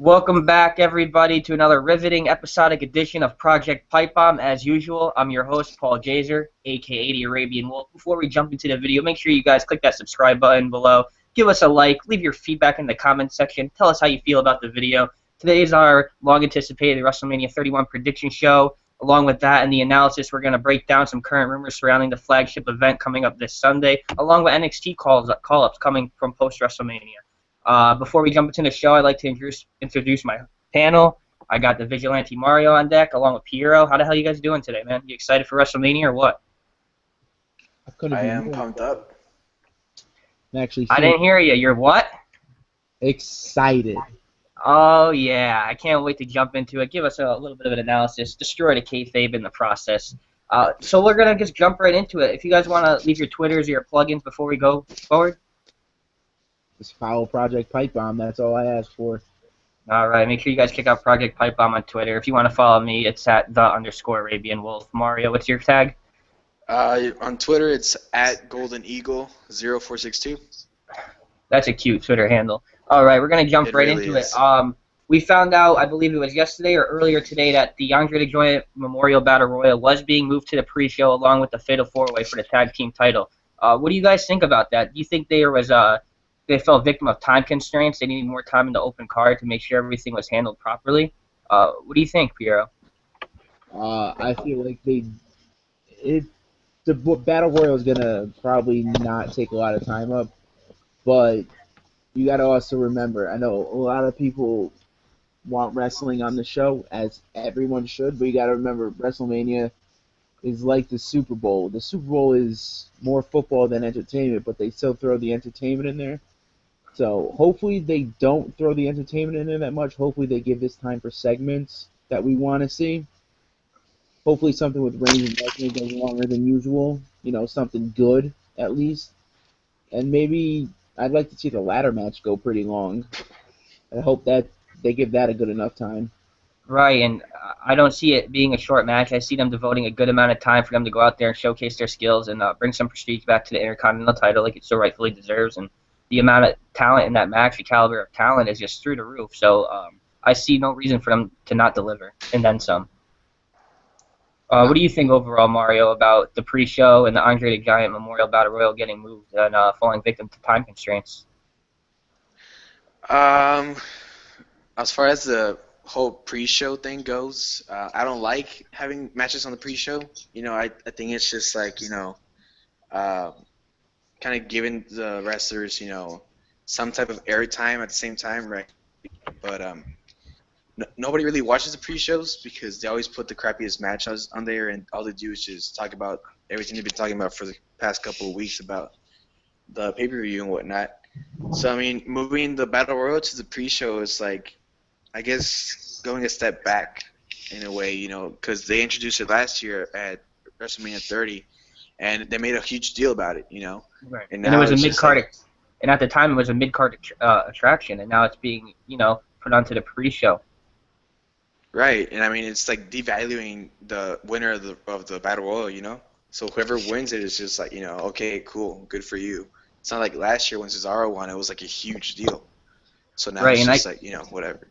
Welcome back, everybody, to another riveting episodic edition of Project Pipebomb. As usual, I'm your host, Paul Jazer, a.k.a. the Arabian Wolf. Before we jump into the video, make sure you guys click that subscribe button below. Give us a like. Leave your feedback in the comments section. Tell us how you feel about the video. Today is our long-anticipated WrestleMania 31 prediction show. Along with that and the analysis, we're going to break down some current rumors surrounding the Flagship event coming up this Sunday, along with NXT call-ups coming from Post Wrestlemania. Before we jump into the show, I'd like to introduce my panel. I got the Vigilante Mario on deck, along with Piero. How the hell you guys doing today, man? You excited for WrestleMania or what? I am pumped up. I didn't hear you. You're what? Excited. Oh, yeah. I can't wait to jump into it. Give us a little bit of an analysis. Destroy the kayfabe in the process. So we're going to just jump right into it. If you guys want to leave your Twitters or your plugins before we go forward. Just follow Project Pipebomb. That's all I ask for. All right. Make sure you guys check out Project Pipebomb on Twitter. If you want to follow me, it's at _Arabian Wolf. Mario, what's your tag? On Twitter, it's at Golden Eagle 0462. That's a cute Twitter handle. All right, we're going to jump right into it. We found out, I believe it was yesterday or earlier today, that the Andre the Giant Memorial Battle Royal was being moved to the pre-show along with the Fatal 4-Way for the tag team title. What do you guys think about that? Do you think they fell victim of time constraints? They needed more time in the open card to make sure everything was handled properly? What do you think, Piero? I feel like the Battle Royal is going to probably not take a lot of time up, but you got to also remember, I know a lot of people want wrestling on the show, as everyone should, but you got to remember WrestleMania is like the Super Bowl. The Super Bowl is more football than entertainment, but they still throw the entertainment in there. So hopefully they don't throw the entertainment in there that much. Hopefully they give this time for segments that we want to see. Hopefully something with Reigns and Lesnar goes longer than usual. You know, something good at least. And maybe I'd like to see the ladder match go pretty long. I hope that they give that a good enough time. Right, and I don't see it being a short match. I see them devoting a good amount of time for them to go out there and showcase their skills and bring some prestige back to the Intercontinental title like it so rightfully deserves. And the amount of talent in that match, the caliber of talent, is just through the roof. So I see no reason for them to not deliver, and then some. What do you think overall, Mario, about the pre-show and the Andre the Giant Memorial Battle Royal getting moved and falling victim to time constraints? As far as the whole pre-show thing goes, I don't like having matches on the pre-show. You know, I think it's just like, you know, kind of giving the wrestlers, you know, some type of airtime at the same time, right? But nobody really watches the pre-shows because they always put the crappiest matches on there, and all they do is just talk about everything they've been talking about for the past couple of weeks about the pay-per-view and whatnot. So, I mean, moving the Battle Royal to the pre-show is like, I guess, going a step back in a way, you know, because they introduced it last year at WrestleMania 30, and they made a huge deal about it, you know. Right. And it was a mid-card, and at the time it was a mid-card attraction, and now it's being, you know, put onto the pre-show. Right, and I mean, it's like devaluing the winner of the Battle Royal, you know. So whoever wins it is just like, you know, okay, cool, good for you. It's not like last year when Cesaro won; it was like a huge deal. So now it's just like, you know, whatever.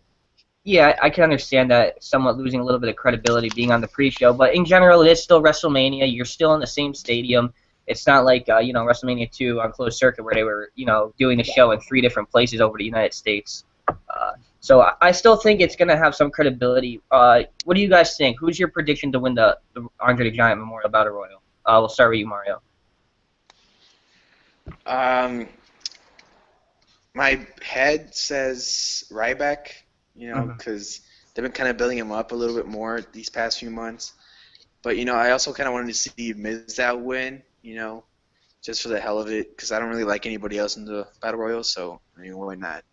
Yeah, I can understand that somewhat losing a little bit of credibility being on the pre-show, but in general, it is still WrestleMania. You're still in the same stadium. It's not like, you know, WrestleMania 2 on closed circuit where they were, you know, doing the show in 3 different places over the United States. So I still think it's going to have some credibility. What do you guys think? Who's your prediction to win the Andre the Giant Memorial Battle Royal? We'll start with you, Mario. My head says Ryback. You know, because they've been kind of building him up a little bit more these past few months. But, you know, I also kind of wanted to see Mizdow win, you know, just for the hell of it, because I don't really like anybody else in the Battle Royal, so, I mean, why not?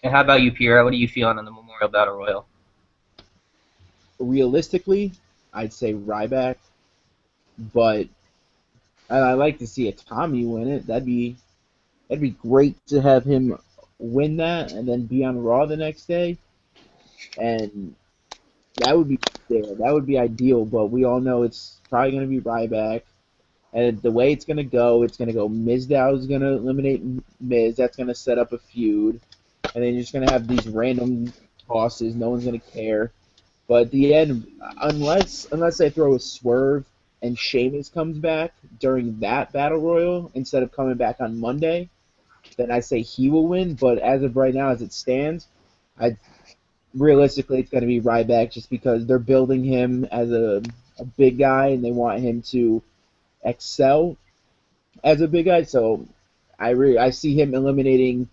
And how about you, Piero? What are you feeling on the Memorial Battle Royal? Realistically, I'd say Ryback, but I'd like to see a Tommy win it. That'd be great to have him win that and then be on Raw the next day, and that would be there. That would be ideal, but we all know it's probably going to be Ryback, and the way it's going to go Mizdow's going to eliminate Miz. That's going to set up a feud, and then you're just gonna have these random tosses. No one's gonna care. But at the end, unless they throw a swerve and Sheamus comes back during that battle royal instead of coming back on Monday, then I say he will win. But as of right now, as it stands, I realistically it's going to be Ryback just because they're building him as a big guy and they want him to excel as a big guy. So I see him eliminating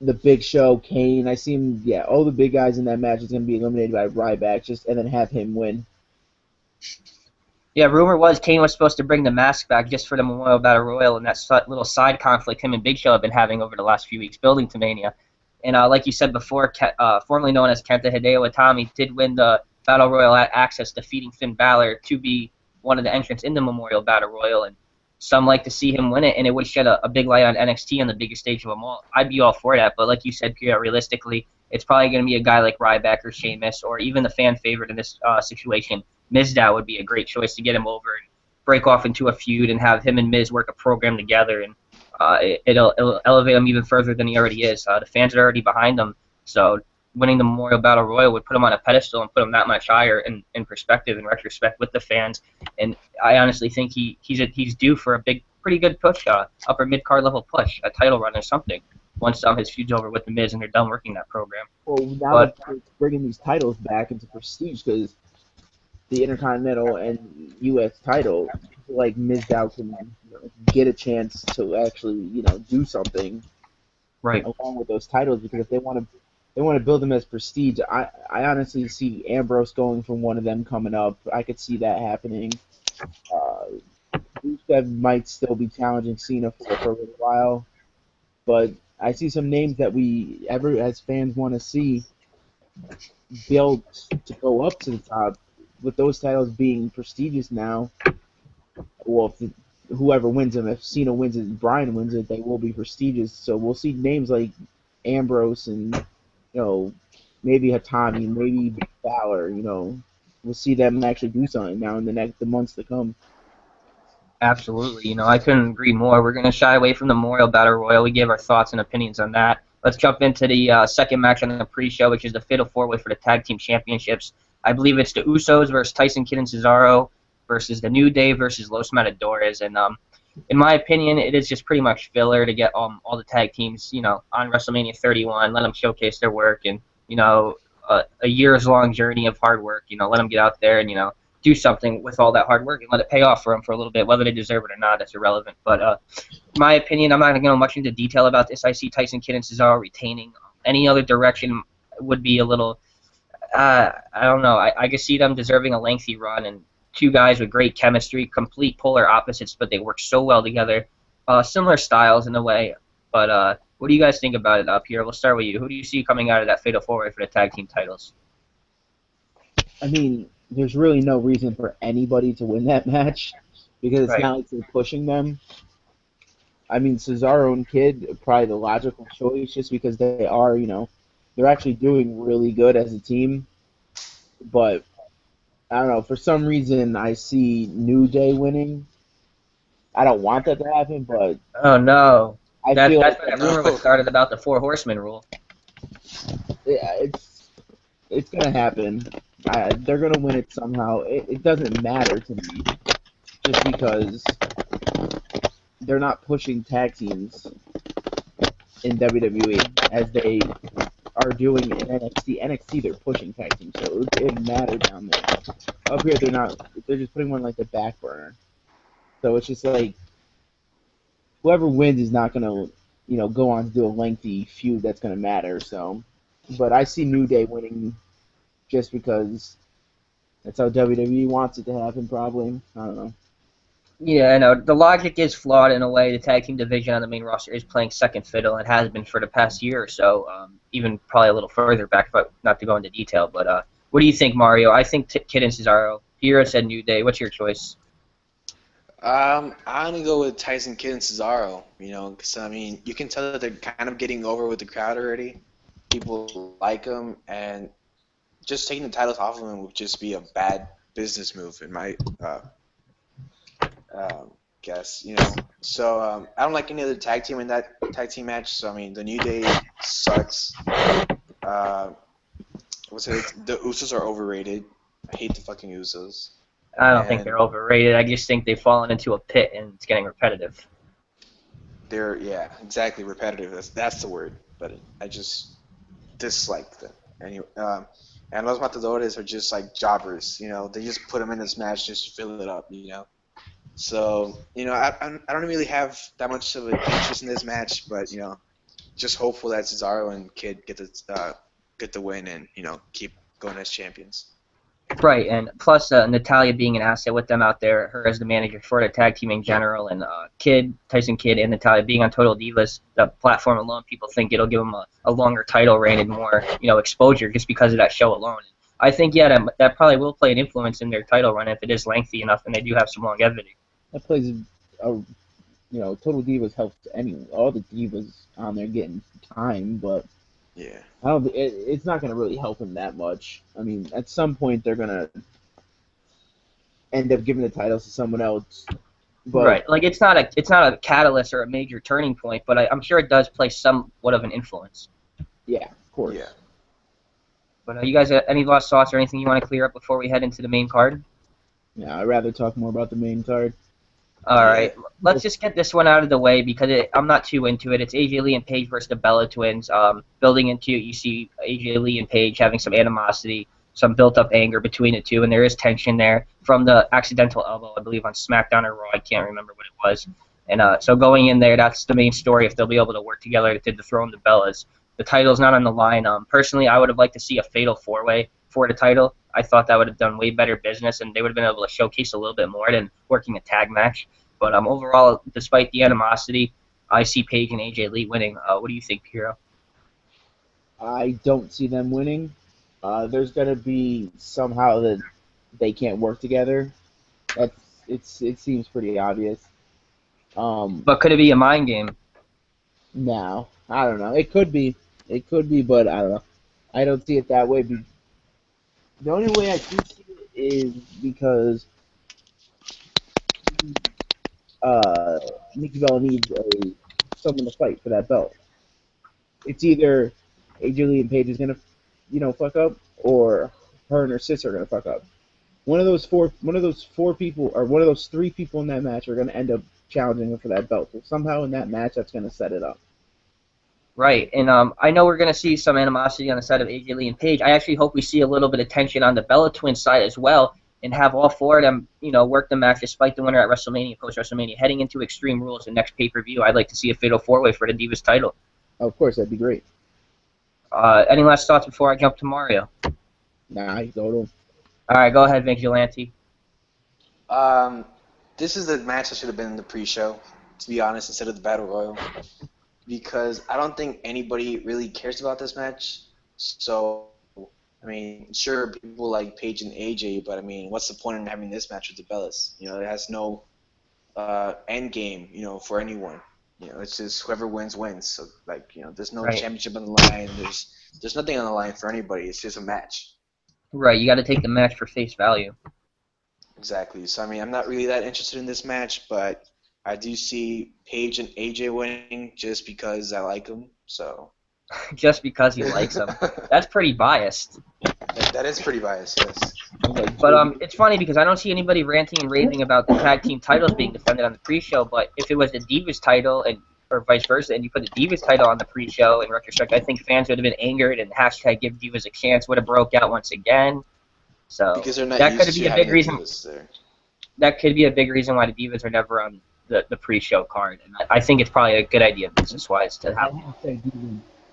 the Big Show, Kane. I see him, yeah, all the big guys in that match is going to be eliminated by Ryback, just and then have him win. Yeah, rumor was Kane was supposed to bring the mask back just for the Memorial Battle Royal and that little side conflict him and Big Show have been having over the last few weeks building to Mania. And like you said before, formerly known as Kenta Hideo Itami, did win the Battle Royal at Access, defeating Finn Balor to be one of the entrants in the Memorial Battle Royal. And some like to see him win it, and it would shed a big light on NXT on the biggest stage of them all. I'd be all for that, but like you said, Pierre, realistically, it's probably going to be a guy like Ryback or Sheamus, or even the fan favorite in this situation, Mizdow would be a great choice to get him over and break off into a feud and have him and Miz work a program together, and it'll elevate him even further than he already is. The fans are already behind him, so winning the Memorial Battle Royal would put him on a pedestal and put him that much higher in perspective and retrospect with the fans. And I honestly think he's due for a pretty good push, upper mid-card level push, a title run or something, once his feud's over with the Miz and they're done working that program. Well, now that they're bringing these titles back into prestige, because the Intercontinental and U.S. title, like Mizdow can get a chance to actually do something right along with those titles, because if they want to build them as prestige, I honestly see Ambrose going from one of them coming up. I could see that happening. Rusev might still be challenging Cena for a little while, but I see some names that we ever as fans want to see built to go up to the top. With those titles being prestigious now, well, if whoever wins them, if Cena wins it, Bryan wins it, they will be prestigious. So we'll see names like Ambrose and maybe Hatami, maybe Balor. We'll see them actually do something now in the months to come. Absolutely. I couldn't agree more. We're going to shy away from the Memorial Battle Royal. We gave our thoughts and opinions on that. Let's jump into the second match on the pre-show, which is the Fatal 4-Way for the Tag Team Championships. I believe it's the Usos versus Tyson Kidd and Cesaro versus the New Day versus Los Matadores. And in my opinion, it is just pretty much filler to get all the tag teams, on WrestleMania 31, let them showcase their work, and, a years-long journey of hard work, let them get out there and, do something with all that hard work and let it pay off for them for a little bit. Whether they deserve it or not, that's irrelevant. But in my opinion, I'm not going to go much into detail about this. I see Tyson Kidd and Cesaro retaining. Any other direction would be a little, I don't know. I can see them deserving a lengthy run, and two guys with great chemistry, complete polar opposites, but they work so well together. Similar styles in a way. But what do you guys think about it up here? We'll start with you. Who do you see coming out of that Fatal 4-Way for the tag team titles? I mean, there's really no reason for anybody to win that match because it's not like they're pushing them. I mean, Cesaro and Kidd probably the logical choice just because they are, they're actually doing really good as a team. But I don't know, for some reason I see New Day winning. I don't want that to happen, but oh no, that's like that rumor started about the 4 Horsemen rule. Yeah, it's gonna happen. They're gonna win it somehow. It doesn't matter to me, just because they're not pushing tag teams in WWE as they are doing in NXT. NXT they're pushing tag teams, so it matters down there. Up here they're not. They're just putting one like the back burner. So it's just like whoever wins is not gonna, go on to do a lengthy feud that's gonna matter. So, but I see New Day winning just because that's how WWE wants it to happen. Probably, I don't know. Yeah, I know. The logic is flawed in a way. The tag team division on the main roster is playing second fiddle and has been for the past year or so, even probably a little further back, but not to go into detail. But what do you think, Mario? I think Kidd and Cesaro. Hero said New Day. What's your choice? I'm gonna go with Tyson Kidd and Cesaro. Because I mean, you can tell that they're kind of getting over with the crowd already. People like them, and just taking the titles off of them would just be a bad business move, in my guess, you know. So I don't like any other tag team in that tag team match. So I mean, the New Day sucks. Uh, what's it? The Usos are overrated. I hate the fucking Usos. I don't think And they're overrated. I just think they've fallen into a pit and it's getting repetitive. they're exactly repetitive. That's the word. But I just dislike them. Anyway, and Los Matadores are just like jobbers. You know, they just put them in this match just to fill it up. You know. So, you know, I don't really have that much of an interest in this match, but, you know, just hopeful that Cesaro and Kid get the win and, you know, keep going as champions. Right, and plus Natalia being an asset with them out there, her as the manager for the tag team in general, and Tyson Kidd and Natalia being on Total Divas, the platform alone, people think it'll give them a longer title reign and more, you know, exposure just because of that show alone. I think, yeah, that probably will play an influence in their title run if it is lengthy enough and they do have some longevity. That plays Total Divas helps all the divas on there getting time, but Yeah. it's not gonna really help them that much. I mean, at some point they're gonna end up giving the titles to someone else. But, right, like it's not a catalyst or a major turning point, but I'm sure it does play somewhat of an influence. Yeah, of course. Yeah. But you guys, any last thoughts or anything you want to clear up before we head into the main card? Yeah, I'd rather talk more about the main card. All right, let's just get this one out of the way because I'm not too into it. It's AJ Lee and Paige versus the Bella Twins. Building into it, you see AJ Lee and Paige having some animosity, some built-up anger between the two, and there is tension there from the accidental elbow, I believe, on SmackDown or Raw. I can't remember what it was. And so going in there, that's the main story if they'll be able to work together to dethrone the Bellas. The title's not on the line. Personally, I would have liked to see a fatal four-way for the title. I thought that would have done way better business, and they would have been able to showcase a little bit more than working a tag match. But overall, despite the animosity, I see Paige and AJ Lee winning. What do you think, Piero? I don't see them winning. There's gonna be somehow that they can't work together. It seems pretty obvious. But could it be a mind game? No, I don't know. It could be, but I don't know. I don't see it that way. The only way I do see it is because Nikki Bella needs someone to fight for that belt. It's either AJ Lee and Paige is gonna, fuck up, or her and her sister are gonna fuck up. One of those four people, or one of those three people in that match are gonna end up challenging her for that belt. So somehow in that match, that's gonna set it up. Right, and I know we're going to see some animosity on the side of AJ Lee and Paige. I actually hope we see a little bit of tension on the Bella Twins side as well, and have all four of them, work the match despite the winner at WrestleMania, Post Wrestlemania, heading into Extreme Rules, the next pay-per-view. I'd like to see a fatal four-way for the Divas title. Of course, that'd be great. Any last thoughts before I jump to Mario? Nah, you go to him. All right, go ahead, Vigilante. This is the match that should have been in the pre-show, to be honest, instead of the Battle Royal. Because I don't think anybody really cares about this match. So, I mean, sure, people like Paige and AJ, but I mean, what's the point in having this match with the Bellas? It has no end game, for anyone. It's just whoever wins wins. So, there's no championship on the line. There's nothing on the line for anybody. It's just a match. Right, you got to take the match for face value. Exactly. So, I mean, I'm not really that interested in this match, but I do see Paige and AJ winning just because I like them. So. Just because he likes them. That's pretty biased. That is pretty biased, yes. But it's funny because I don't see anybody ranting and raving about the tag team titles being defended on the pre-show, but if it was the Divas title or vice versa, and you put the Divas title on the pre-show, in retrospect, I think fans would have been angered and hashtag give Divas a chance would have broke out once again. So because they're not that used could to be a having big reason. there. That could be a big reason why the Divas are never on the pre-show card, and I think it's probably a good idea business-wise to have.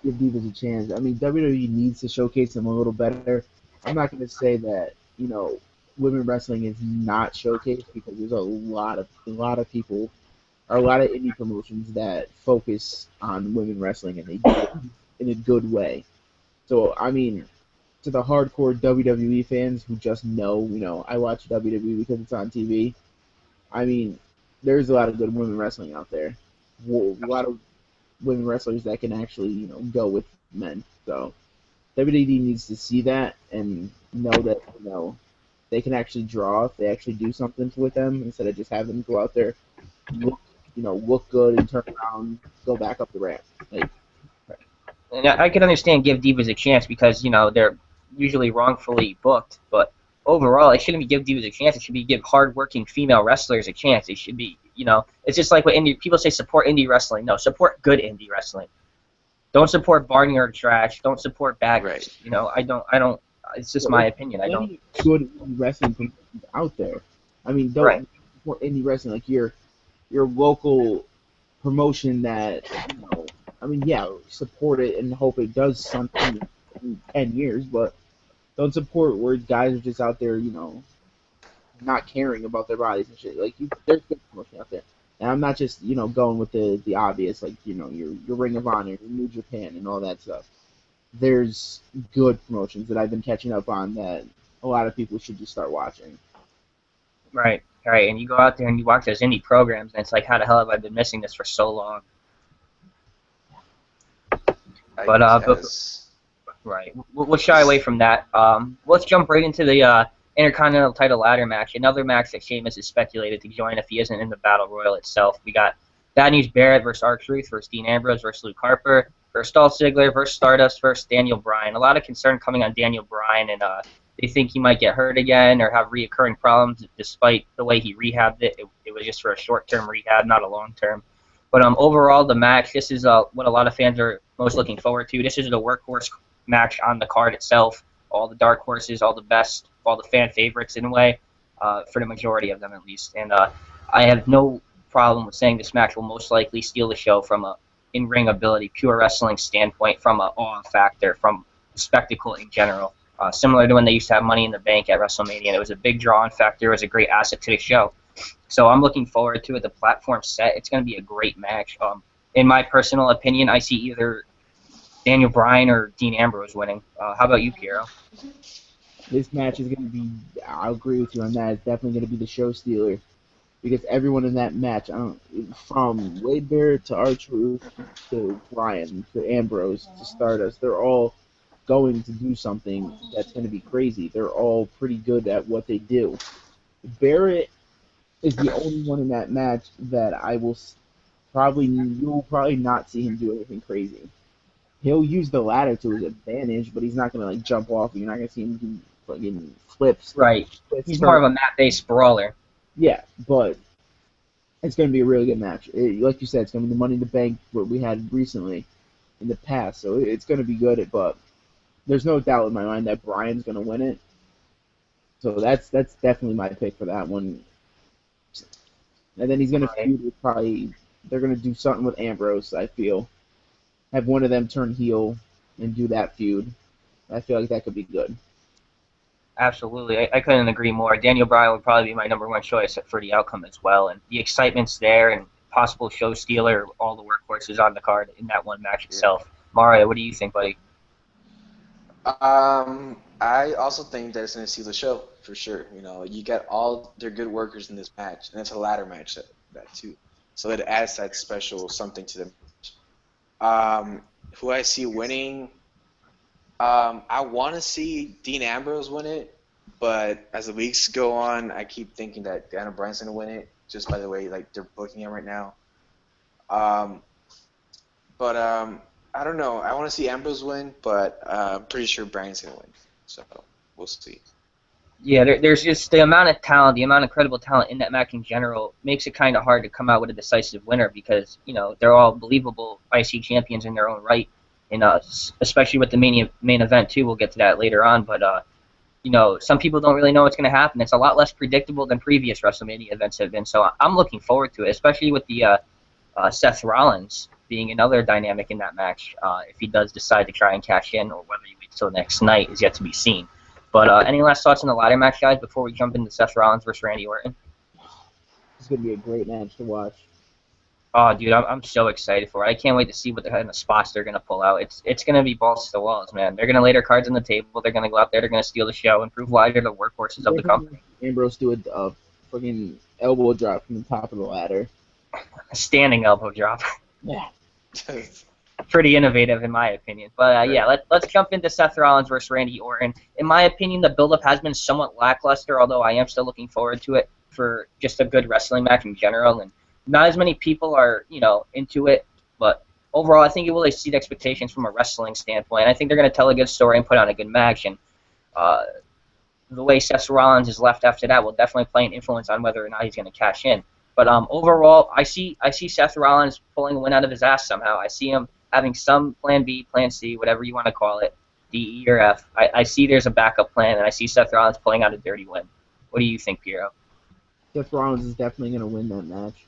Give Divas a chance. I mean, WWE needs to showcase them a little better. I'm not going to say that women wrestling is not showcased because there's a lot of people, or a lot of indie promotions that focus on women wrestling and they do it in a good way. So I mean, to the hardcore WWE fans who just know, I watch WWE because it's on TV. I mean, there's a lot of good women wrestling out there. A lot of women wrestlers that can actually, go with men. So WWE needs to see that and know that, they can actually draw if they actually do something with them instead of just having them go out there look, look good and turn around, go back up the ramp. Like, And I can understand give divas a chance because they're usually wrongfully booked, but overall it shouldn't be give divas a chance. It should be give hardworking female wrestlers a chance. It should be it's just like what indie people say, support indie wrestling. No, support good indie wrestling. Don't support barnyard trash. Don't support bad. Right. I don't. It's just my opinion. I don't. Any good indie wrestling promotions out there. I mean, don't Right. support indie wrestling like your local promotion that I mean, yeah, support it and hope it does something in 10 years, but don't support where guys are just out there, not caring about their bodies and shit. Like, there's good promotion out there. And I'm not just, going with the obvious, like, your Ring of Honor, your New Japan, and all that stuff. There's good promotions that I've been catching up on that a lot of people should just start watching. Right. Right. And you go out there and you watch those indie programs, and it's like, how the hell have I been missing this for so long? Right. We'll shy away from that. Let's jump right into the Intercontinental title ladder match. Another match that Sheamus is speculated to join if he isn't in the Battle Royal itself. We got Bad News Barrett versus R-Truth versus Dean Ambrose versus Luke Harper versus Dolph Ziggler versus Stardust versus Daniel Bryan. A lot of concern coming on Daniel Bryan, and they think he might get hurt again or have reoccurring problems despite the way he rehabbed it. It was just for a short-term rehab, not a long-term. But overall, the match, this is what a lot of fans are most looking forward to. This is the workhorse match on the card itself. All the dark horses, all the best, all the fan favorites in a way, for the majority of them at least. And I have no problem with saying this match will most likely steal the show from a in-ring ability, pure wrestling standpoint, from a awe factor, from spectacle in general. Similar to when they used to have Money in the Bank at WrestleMania. And it was a big draw-in factor. It was a great asset to the show. So I'm looking forward to it. The platform set. It's going to be a great match. In my personal opinion, I see either Daniel Bryan or Dean Ambrose winning. How about you, Piero? This match is going to be, I'll agree with you on that, it's definitely going to be the show stealer. Because everyone in that match, from Wade Barrett to R-Truth to Bryan to Ambrose to Stardust, they're all going to do something that's going to be crazy. They're all pretty good at what they do. Barrett is the only one in that match that you'll probably not see him do anything crazy. He'll use the ladder to his advantage, but he's not going to jump off. You're not going to see him do fucking flips. Right. He's more of a mat-based brawler. Yeah, but it's going to be a really good match. Like you said, it's going to be the Money in the Bank what we had recently in the past, so it's going to be good. But there's no doubt in my mind that Bryan's going to win it. So that's definitely my pick for that one. And then he's going to feud with they're going to do something with Ambrose, I feel. Have one of them turn heel and do that feud. I feel like that could be good. Absolutely. I couldn't agree more. Daniel Bryan would probably be my number one choice for the outcome as well. And the excitement's there, and possible show stealer, all the workhorses on the card in that one match itself. Mario, what do you think, buddy? I also think that it's going to steal the show, for sure. You got all their good workers in this match, and it's a ladder match, that too. So it adds that special something to the match. Who I see winning, I want to see Dean Ambrose win it, but as the weeks go on, I keep thinking that Daniel Bryan's going to win it, just by the way they're booking him right now. But I don't know. I want to see Ambrose win, but I'm pretty sure Bryan's going to win. So we'll see. Yeah, there's just the amount of talent, the amount of credible talent in that match in general makes it kind of hard to come out with a decisive winner because, they're all believable IC champions in their own right, and especially with the main event, too. We'll get to that later on, but, some people don't really know what's going to happen. It's a lot less predictable than previous WrestleMania events have been, so I'm looking forward to it, especially with the Seth Rollins being another dynamic in that match. If he does decide to try and cash in, or whether he waits till next night is yet to be seen. But any last thoughts on the ladder match, guys, before we jump into Seth Rollins versus Randy Orton? It's going to be a great match to watch. Oh, dude, I'm so excited for it. I can't wait to see what kind of spots they're going to pull out. It's going to be balls to the walls, man. They're going to lay their cards on the table. They're going to go out there. They're going to steal the show and prove why they're the workhorses of the company. Ambrose do a fucking elbow drop from the top of the ladder. A standing elbow drop. Yeah. Pretty innovative, in my opinion. But, yeah, let's jump into Seth Rollins versus Randy Orton. In my opinion, the build-up has been somewhat lackluster, although I am still looking forward to it for just a good wrestling match in general. And not as many people are, into it, but overall, I think it will exceed expectations from a wrestling standpoint. I think they're going to tell a good story and put on a good match, and uh, the way Seth Rollins is left after that will definitely play an influence on whether or not he's going to cash in. But overall, I see Seth Rollins pulling a win out of his ass somehow. I see him having some plan B, plan C, whatever you want to call it, D, E, or F. I see there's a backup plan, and I see Seth Rollins pulling out a dirty win. What do you think, Piero? Seth Rollins is definitely going to win that match,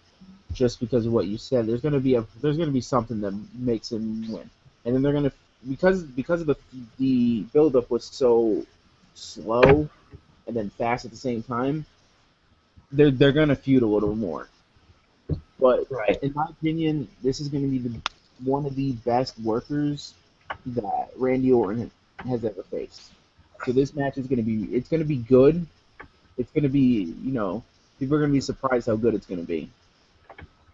just because of what you said. There's gonna be something that makes him win, and then they're gonna because of the build up was so slow and then fast at the same time. They're gonna feud a little more. But Right. in my opinion, this is gonna be one of the best workers that Randy Orton has ever faced. So this match is gonna be good. It's gonna be people are gonna be surprised how good it's gonna be.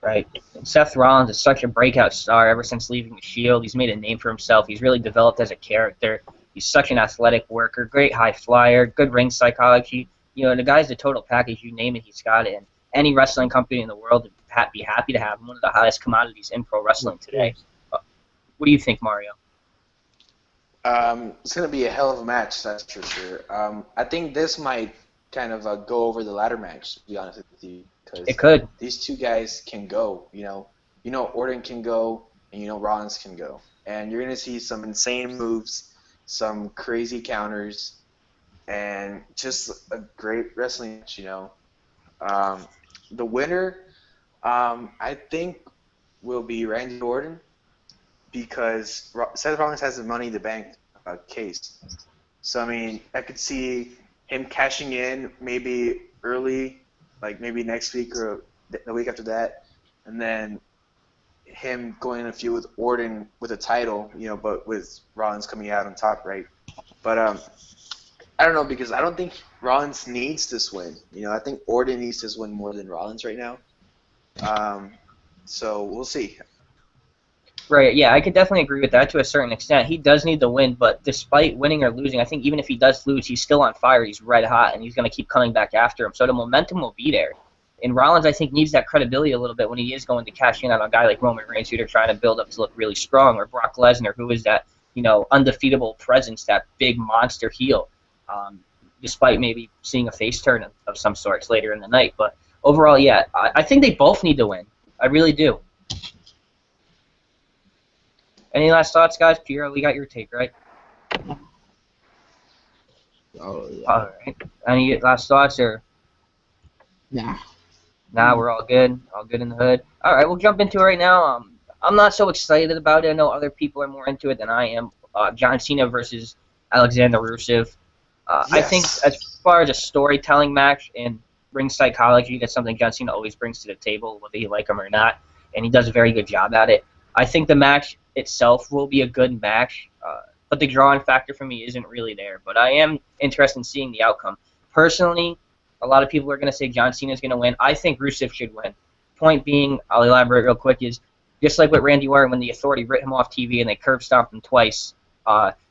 Right. Seth Rollins is such a breakout star ever since leaving the Shield. He's made a name for himself. He's really developed as a character. He's such an athletic worker, great high flyer, good ring psychology. The guy's the total package. You name it, he's got it. And any wrestling company in the world would be happy to have him, one of the highest commodities in pro wrestling today. What do you think, Mario? It's gonna be a hell of a match, that's for sure. I think this might kind of go over the ladder match, to be honest with you, because It could. these two guys can go. Orton can go, and Rollins can go, and you're gonna see some insane moves, some crazy counters, and just a great wrestling match. The winner, I think, will be Randy Orton, because Seth Rollins has the Money in the Bank case. So, I mean, I could see him cashing in maybe early, like maybe next week or the week after that, and then him going in a feud with Orton with a title, but with Rollins coming out on top, right? But I don't know, because I don't think Rollins needs this win. I think Orton needs this win more than Rollins right now. So we'll see. Right, yeah, I could definitely agree with that to a certain extent. He does need the win, but despite winning or losing, I think even if he does lose, he's still on fire. He's red hot, and he's going to keep coming back after him. So the momentum will be there. And Rollins, I think, needs that credibility a little bit when he is going to cash in on a guy like Roman Reigns, who they're trying to build up to look really strong, or Brock Lesnar, who is that undefeatable presence, that big monster heel, despite maybe seeing a face turn of some sorts later in the night. But overall, yeah, I think they both need to win. I really do. Any last thoughts, guys? Piero, we got your take, right? Oh yeah. All right. Any last thoughts, or? Nah. Nah, we're all good. All good in the hood. All right, we'll jump into it right now. I'm not so excited about it. I know other people are more into it than I am. John Cena versus Alexander Rusev. I think as far as a storytelling match and ring psychology, that's something John Cena always brings to the table, whether you like him or not, and he does a very good job at it. I think the match itself will be a good match, but the drawing factor for me isn't really there. But I am interested in seeing the outcome. Personally, a lot of people are going to say John Cena is going to win. I think Rusev should win. Point being, I'll elaborate real quick, is just like with Randy Orton when the Authority ripped him off TV and they curb stomped him twice.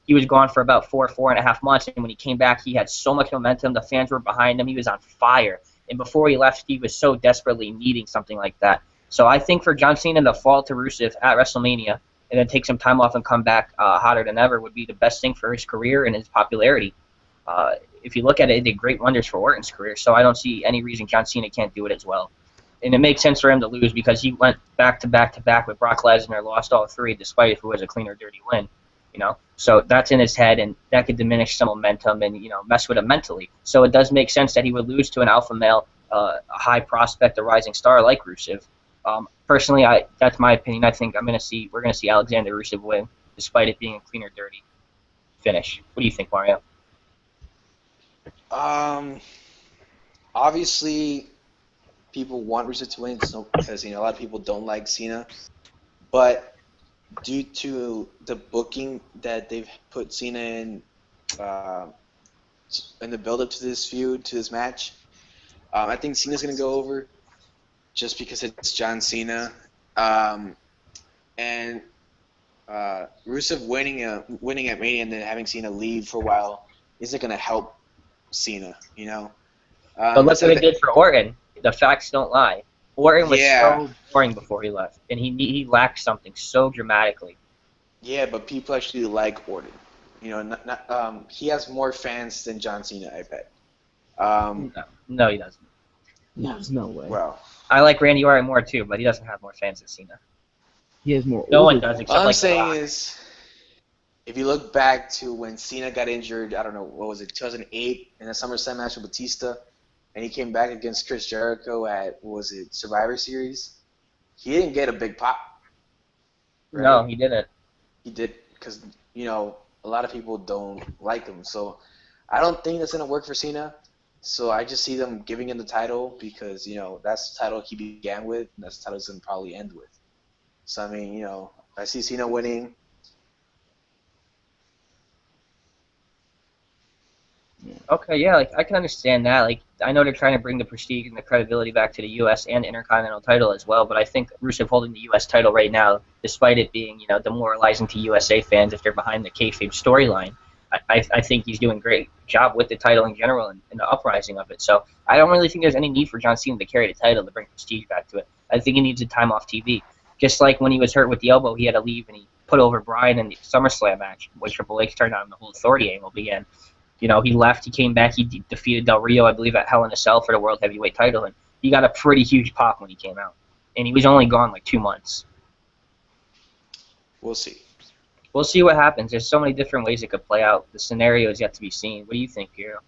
He was gone for about 4.5 months, and when he came back, he had so much momentum. The fans were behind him. He was on fire. And before he left, he was so desperately needing something like that. So I think for John Cena to fall to Rusev at WrestleMania and then take some time off and come back hotter than ever would be the best thing for his career and his popularity. If you look at it, it did great wonders for Orton's career, so I don't see any reason John Cena can't do it as well. And it makes sense for him to lose because he went back to back to back with Brock Lesnar, lost all three, despite if it was a clean or dirty win. So that's in his head, and that could diminish some momentum and mess with him mentally. So it does make sense that he would lose to an alpha male, a high prospect, a rising star like Rusev. Personally, that's my opinion. I think we're going to see Alexander Rusev win, despite it being a clean or dirty finish. What do you think, Mario? Obviously, people want Rusev to win because a lot of people don't like Cena, but due to the booking that they've put Cena in the build-up to this feud, to this match, I think Cena's going to go over just because it's John Cena. And Rusev winning at Mania and then having Cena leave for a while isn't going to help Cena, But look what it did for Orton. The facts don't lie. Orton was Yeah, so boring before he left, and he lacked something so dramatically. yeah, but people actually like Orton. You know, he has more fans than John Cena, I bet. Um, No, no, he doesn't. No, there's no way. well, I like Randy Orton more too, but he doesn't have more fans than Cena. He has more No one older does fans. except all I'm like The saying Rock. is, if you look back to when Cena got injured, I don't know, what was it, 2008 in a SummerSlam match with Batista, and he came back against Chris Jericho at, what was it, Survivor Series? He didn't get a big pop, No, right? he didn't. He did, because, a lot of people don't like him. So I don't think that's going to work for Cena. So I just see them giving him the title because, that's the title he began with, and that's the title he's going to probably end with. So, I mean, I see Cena winning. Okay, yeah, like I can understand that. Like I know they're trying to bring the prestige and the credibility back to the U.S. and Intercontinental title as well, but I think Rusev holding the U.S. title right now, despite it being demoralizing to USA fans if they're behind the kayfabe storyline, I think he's doing a great job with the title in general and the uprising of it. So I don't really think there's any need for John Cena to carry the title to bring prestige back to it. I think he needs a time off TV. Just like when he was hurt with the elbow, he had to leave and he put over Bryan in the SummerSlam match, which Triple H turned on the whole authority angle began. He left, he came back, he defeated Del Rio, I believe, at Hell in a Cell for the World Heavyweight title, and he got a pretty huge pop when he came out. And he was only gone like 2 months. We'll see. We'll see what happens. There's so many different ways it could play out. The scenario is yet to be seen. What do you think, Piero?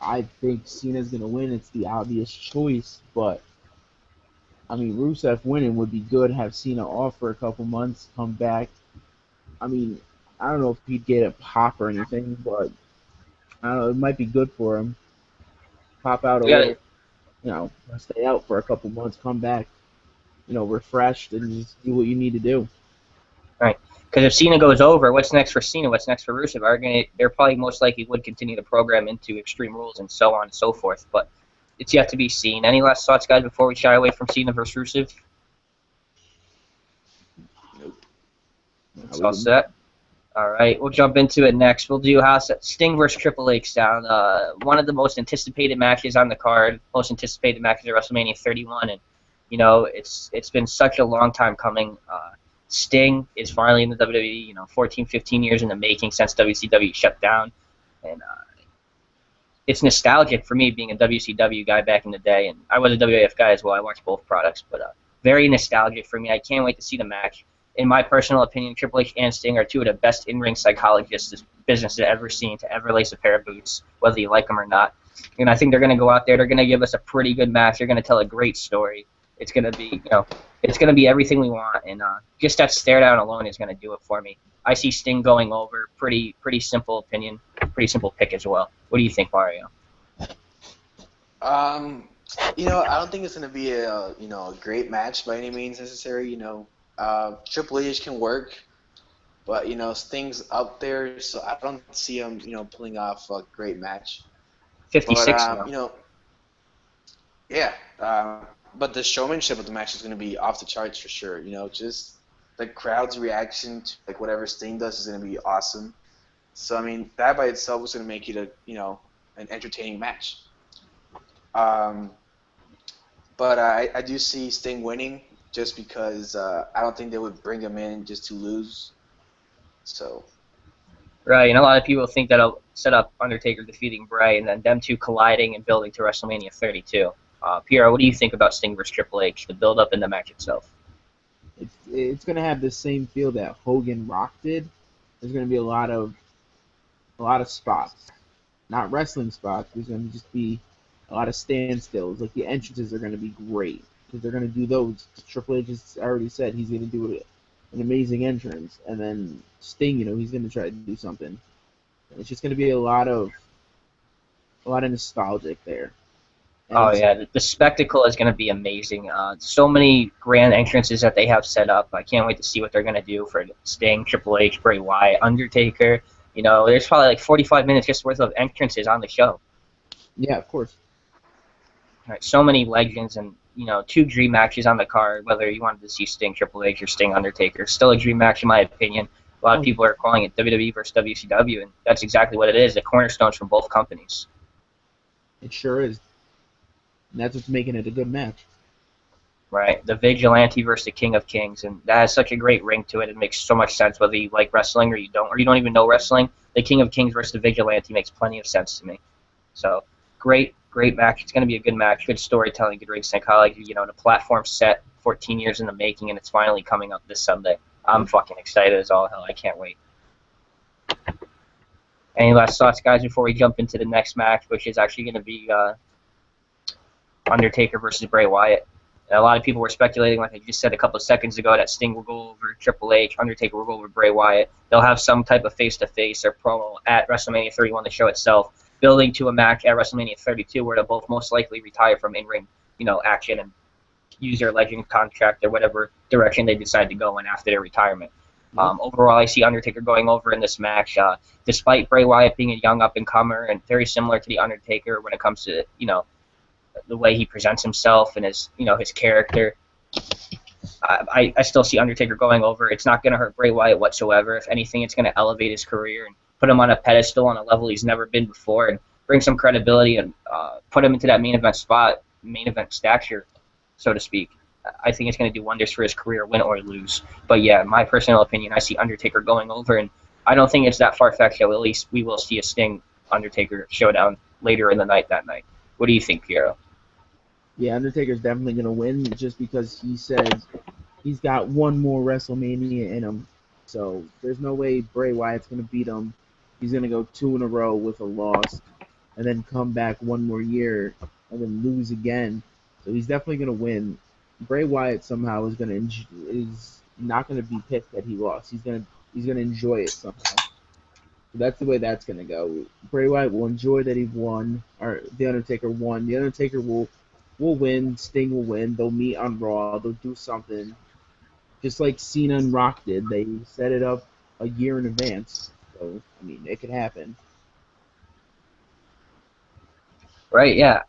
I think Cena's gonna win. It's the obvious choice, but I mean, Rusev winning would be good. Have Cena off for a couple months, come back. I mean, I don't know if he'd get a pop or anything, but I don't know. It might be good for him. Pop out a We got little, stay out for a couple months, come back, refreshed, and just do what you need to do. right. Because if Cena goes over, what's next for Cena? What's next for Rusev? They're probably most likely would continue the program into Extreme Rules and so on and so forth. But it's yet to be seen. Any last thoughts, guys, before we shy away from Cena versus Rusev? Nope. It's all set. All right, we'll jump into it next. We'll do Sting versus Triple H down. One of the most anticipated matches on the card, most anticipated matches at WrestleMania 31, and it's been such a long time coming. Sting is finally in the WWE. 14, 15 years in the making since WCW shut down, and it's nostalgic for me being a WCW guy back in the day, and I was a WAF guy as well. I watched both products, but very nostalgic for me. I can't wait to see the match. In my personal opinion, Triple H and Sting are two of the best in-ring psychologists this business has ever seen to ever lace a pair of boots, whether you like them or not. And I think they're going to go out there. They're going to give us a pretty good match. They're going to tell a great story. It's going to be, it's going to be everything we want. And just that stare down alone is going to do it for me. I see Sting going over. Pretty simple opinion. Pretty simple pick as well. What do you think, Mario? I don't think it's going to be a great match by any means necessary. Triple H can work, but Sting's up there, so I don't see him pulling off a great match. 56 But now. yeah. But the showmanship of the match is going to be off the charts for sure. Just the crowd's reaction to whatever Sting does is going to be awesome. So I mean, that by itself is going to make it an entertaining match. But I do see Sting winning just because I don't think they would bring him in just to lose. So. Right, and a lot of people think that'll set up Undertaker defeating Bray and then them two colliding and building to WrestleMania 32. Piero, what do you think about Sting versus Triple H, the build-up and the match itself? It's gonna have the same feel that Hogan Rock did. There's gonna be a lot of spots, not wrestling spots. There's gonna just be a lot of standstills. Like the entrances are gonna be great because they're gonna do those. Triple H has already said he's gonna do an amazing entrance, and then Sting, he's gonna try to do something. It's just gonna be a lot of nostalgic there. And Oh yeah, the spectacle is going to be amazing. So many grand entrances that they have set up. I can't wait to see what they're going to do for Sting, Triple H, Bray Wyatt, Undertaker. There's probably like 45 minutes just worth of entrances on the show. Yeah, of course. All right, so many legends and two dream matches on the card. Whether you wanted to see Sting, Triple H, or Sting, Undertaker, still a dream match in my opinion. A lot of people are calling it WWE versus WCW, and that's exactly what it is. The cornerstones from both companies. It sure is. And that's what's making it a good match. Right, the Vigilante versus the King of Kings, and that has such a great ring to it. It makes so much sense whether you like wrestling or you don't even know wrestling. The King of Kings versus the Vigilante makes plenty of sense to me. So great match. It's going to be a good match. Good storytelling, good ring psychology. You know, the platform's set, 14 years in the making, and it's finally coming up this Sunday. I'm fucking excited as all hell. I can't wait. Any last thoughts, guys, before we jump into the next match, which is actually going to be Undertaker versus Bray Wyatt? And a lot of people were speculating, like I just said a couple of seconds ago, that Sting will go over Triple H, Undertaker will go over Bray Wyatt. They'll have some type of face-to-face or promo at WrestleMania 31, the show itself, building to a match at WrestleMania 32 where they'll both most likely retire from in-ring, action and use their legend contract or whatever direction they decide to go in after their retirement. Overall, I see Undertaker going over in this match, despite Bray Wyatt being a young up-and-comer and very similar to The Undertaker when it comes to, the way he presents himself and his character. I still see Undertaker going over. It's not going to hurt Bray Wyatt whatsoever. If anything, it's going to elevate his career and put him on a pedestal on a level he's never been before and bring some credibility and put him into that main event spot, main event stature, so to speak. I think it's going to do wonders for his career, win or lose. But yeah, my personal opinion, I see Undertaker going over, and I don't think it's that far-fetched that at least we will see a Sting-Undertaker showdown later in the night that night. What do you think, Piero? Yeah, Undertaker's definitely going to win just because he says he's got one more WrestleMania in him. So there's no way Bray Wyatt's going to beat him. He's going to go 2 in a row with a loss and then come back one more year and then lose again. So he's definitely going to win. Bray Wyatt somehow is not going to be pissed that he lost. He's going to enjoy it somehow. So that's the way that's going to go. Bray Wyatt will enjoy that he won, or The Undertaker won. The Undertaker will win. Sting will win. They'll meet on Raw. They'll do something. Just like Cena and Rock did. They set it up a year in advance. So, I mean, it could happen. Right, yeah.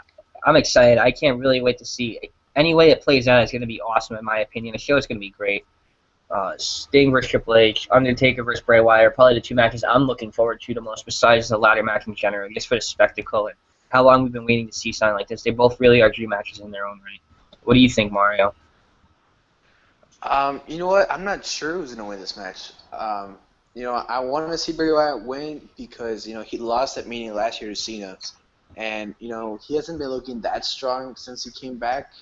I'm excited. I can't really wait to see. Any way it plays out is going to be awesome, in my opinion. The show is going to be great. Sting versus Triple H, Undertaker versus Bray Wyatt are probably the two matches I'm looking forward to the most, besides the ladder match in general, just for the spectacle and how long we've been waiting to see something like this. They both really are dream matches in their own right. What do you think, Mario? You know what? I'm not sure who's going to win this match. I wanted to see Bray Wyatt win because, he lost that meeting last year to Cena. And, he hasn't been looking that strong since he came back.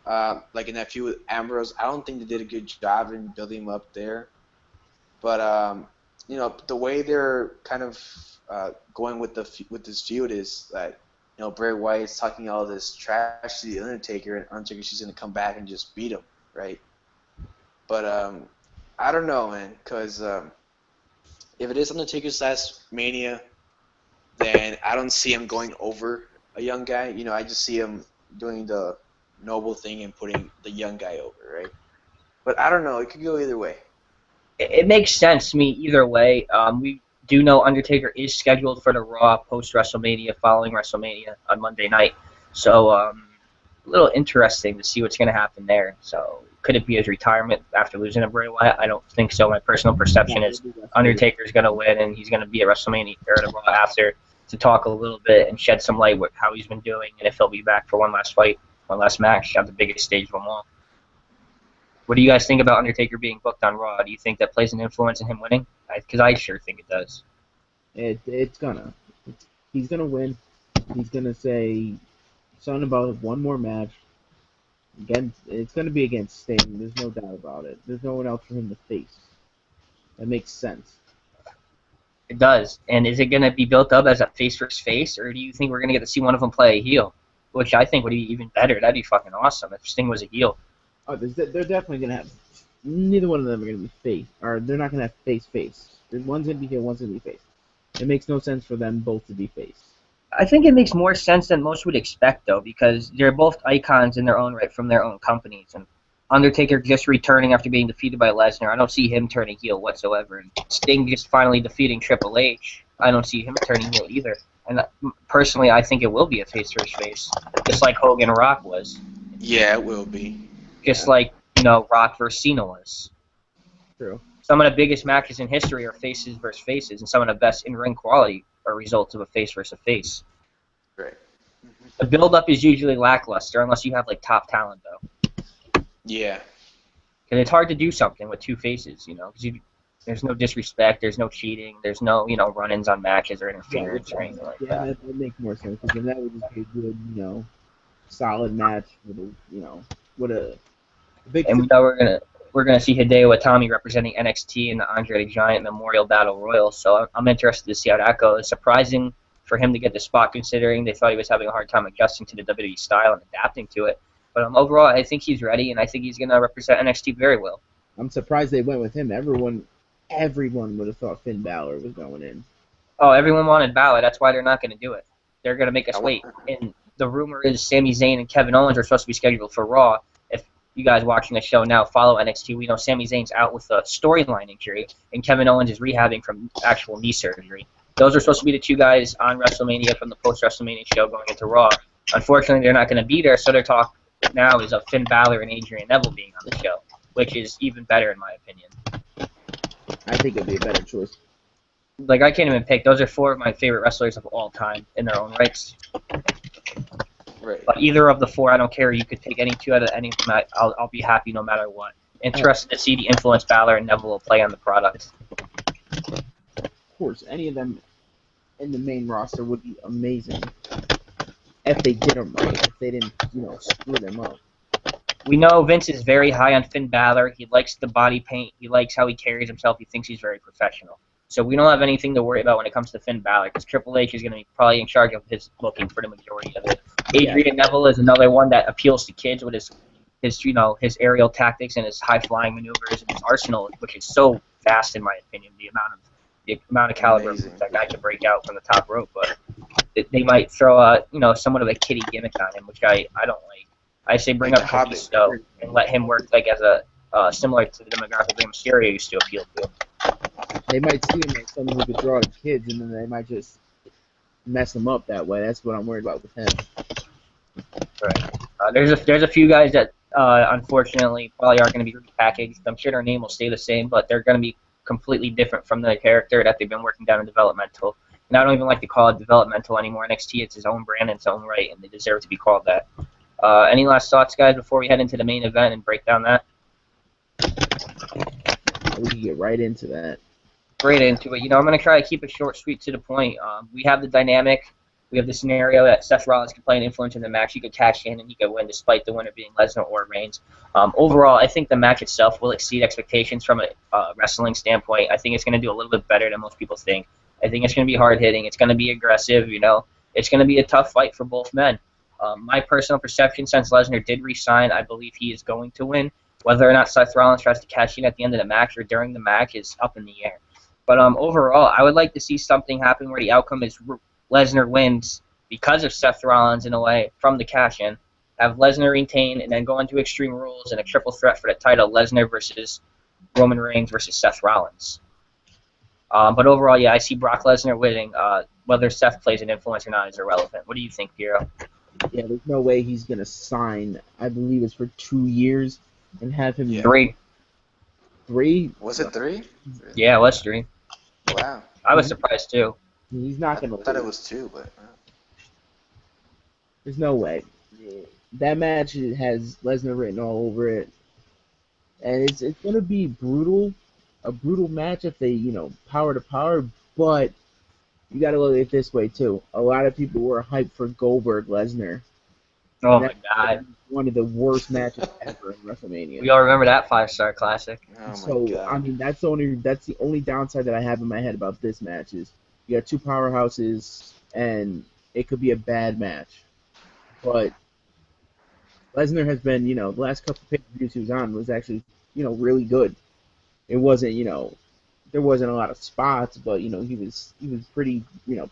Like in that feud with Ambrose, I don't think they did a good job in building him up there. But, the way they're kind of going with this feud is that, Bray Wyatt's talking all this trash to the Undertaker, and Undertaker's just going to come back and just beat him, right? But I don't know, man, because if it is Undertaker's last Mania, then I don't see him going over a young guy. I just see him doing the noble thing and putting the young guy over, right? But I don't know. It could go either way. It makes sense to me either way. We do know Undertaker is scheduled for the Raw Post Wrestlemania following WrestleMania on Monday night. So a little interesting to see what's going to happen there. So could it be his retirement after losing to Bray Wyatt? I don't think so. My personal perception is Undertaker's going to win, and he's going to be at WrestleMania or the Raw after to talk a little bit and shed some light with how he's been doing and if he'll be back for one last fight, one last match at the biggest stage of them all. What do you guys think about Undertaker being booked on Raw? Do you think that plays an influence in him winning? Because I sure think it does. He's gonna win. He's gonna say something about one more match. Again, it's gonna be against Sting. There's no doubt about it. There's no one else for him to face. That makes sense. It does. And is it going to be built up as a face versus face, or do you think we're going to get to see one of them play a heel? Which I think would be even better. That'd be fucking awesome if Sting was a heel. Oh, they're definitely going to have... Neither one of them are going to be face. Or they're not going to have face-face. One's going to be heel, one's going to be face. It makes no sense for them both to be face. I think it makes more sense than most would expect, though, because they're both icons in their own right from their own companies. And Undertaker just returning after being defeated by Lesnar, I don't see him turning heel whatsoever. And Sting just finally defeating Triple H, I don't see him turning heel either. And personally, I think it will be a face versus face, just like Hogan and Rock was. Yeah, it will be. Just like, Rock versus Cena was. True. Some of the biggest matches in history are faces versus faces, and some of the best in-ring quality are results of a face versus face. Right. The build-up is usually lackluster, unless you have, top talent, though. Yeah. Because it's hard to do something with two faces, you know, because there's no disrespect, there's no cheating, there's no, you know, run-ins on matches or interference or anything like Yeah, that. that makes more sense because then that would just be a good, solid match with with a big. And we know we're gonna see Hideo Itami representing NXT in the Andre the Giant Memorial Battle Royal. So I'm interested to see how that goes. It's surprising for him to get the spot, considering they thought he was having a hard time adjusting to the WWE style and adapting to it. But overall, I think he's ready, and I think he's gonna represent NXT very well. I'm surprised they went with him. Everyone would have thought Finn Balor was going in. Oh, everyone wanted Balor. That's why they're not going to do it. They're going to make us wait. And the rumor is Sami Zayn and Kevin Owens are supposed to be scheduled for Raw. If you guys watching the show now follow NXT, we know Sami Zayn's out with a storyline injury, and Kevin Owens is rehabbing from actual knee surgery. Those are supposed to be the two guys on WrestleMania from the Post Wrestlemania show going into Raw. Unfortunately, they're not going to be there, so their talk now is of Finn Balor and Adrian Neville being on the show, which is even better in my opinion. I think it'd be a better choice. Like, I can't even pick. Those are four of my favorite wrestlers of all time in their own rights. Right. But either of the four, I don't care. You could take any two out of any of them. I'll be happy no matter what. Interested to see the influence Balor and Neville will play on the product. Of course, any of them in the main roster would be amazing if they did them right. If they didn't, screw them up. We know Vince is very high on Finn Balor. He likes the body paint. He likes how he carries himself. He thinks he's very professional. So we don't have anything to worry about when it comes to Finn Balor, because Triple H is going to be probably in charge of his booking for the majority of it. Adrian Neville is another one that appeals to kids with his aerial tactics and his high flying maneuvers and his arsenal, which is so vast in my opinion. The amount of caliber that guy can break out from the top rope, but they might throw somewhat of a kiddie gimmick on him, which I don't like. I say bring up Kalisto and let him work like as a similar to the demographic that Mysterio used to appeal to. They might see him as someone who could draw the kids, and then they might just mess him up that way. That's what I'm worried about with him. Right. There's a few guys that unfortunately probably are going to be repackaged. I'm sure their name will stay the same, but they're going to be completely different from the character that they've been working down in developmental. And I don't even like to call it developmental anymore. NXT, it's its own brand in its own right, and they deserve to be called that. Any last thoughts, guys, before we head into the main event and break down that? We can get right into that. Right into it. I'm going to try to keep it short, sweet, to the point. We have the dynamic. We have the scenario that Seth Rollins can play an influence in the match. He could cash in and he could win despite the winner being Lesnar or Reigns. Overall, I think the match itself will exceed expectations from a wrestling standpoint. I think it's going to do a little bit better than most people think. I think it's going to be hard-hitting. It's going to be aggressive, It's going to be a tough fight for both men. My personal perception, since Lesnar did re-sign, I believe he is going to win. Whether or not Seth Rollins tries to cash in at the end of the match or during the match is up in the air. But overall, I would like to see something happen where the outcome is Lesnar wins because of Seth Rollins in a way from the cash-in, have Lesnar retain, and then go into Extreme Rules and a triple threat for the title, Lesnar versus Roman Reigns versus Seth Rollins. But overall, yeah, I see Brock Lesnar winning. Whether Seth plays an influence or not is irrelevant. What do you think, Piero? Yeah, there's no way he's going to sign, I believe it's for 2 years, and have him... 3. 3? Was it 3? Yeah, it was 3. Wow. I was surprised, too. He's not going to... I thought it was 2, but... There's no way. That match has Lesnar written all over it. And it's going to be brutal. A brutal match if they, power to power, but you got to look at it this way, too. A lot of people were hyped for Goldberg-Lesnar. Oh, my God. One of the worst matches ever in WrestleMania. We all remember that 5-star classic. Oh my God. I mean, that's the only downside that I have in my head about this match is you got two powerhouses, and it could be a bad match. But Lesnar has been, the last couple of pay-per-views he was on was actually, really good. It wasn't, there wasn't a lot of spots, but he was pretty,